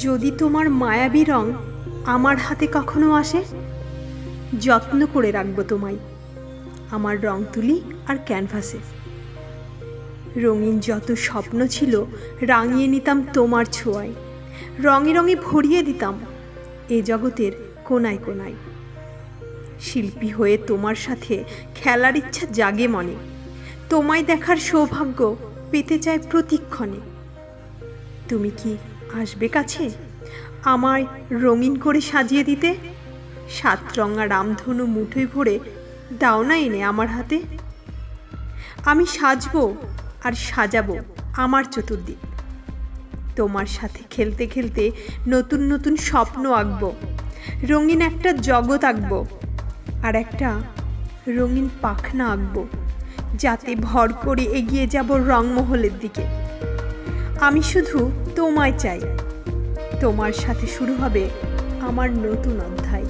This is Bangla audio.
যদি তোমার মায়াবী রং আমার হাতে কখনো আসে, যত্ন করে রাখবো তোমায় আমার রং তুলি আর ক্যানভাসে। রঙিন যত স্বপ্ন ছিল রাঙিয়ে নিতাম তোমার ছোঁয়ায়, রঙে রঙে ভরিয়ে দিতাম এ জগতের কোনায় কোনায়। শিল্পী হয়ে তোমার সাথে খেলার ইচ্ছা জাগে মনে, তোমায় দেখার সৌভাগ্য পেতে চায় প্রতিক্ষণে। তুমি কি আসবে কাছে আমায় রঙিন করে সাজিয়ে দিতে? সাতরঙা রামধনু মুঠোয় ভরে দাও না এনে আমার হাতে। আমি সাজবো আর সাজাবো আমার চতুর্দিক, তোমার সাথে খেলতে খেলতে নতুন নতুন স্বপ্ন আঁকবো, রঙিন একটা জগৎ আঁকবো, আর একটা রঙিন পাখনা আঁকবো, যাতে ভর করে এগিয়ে যাব রংমহলের দিকে। আমি শুধু তোমায় চাই, তোমার সাথে শুরু হবে আমার নতুন অধ্যায়।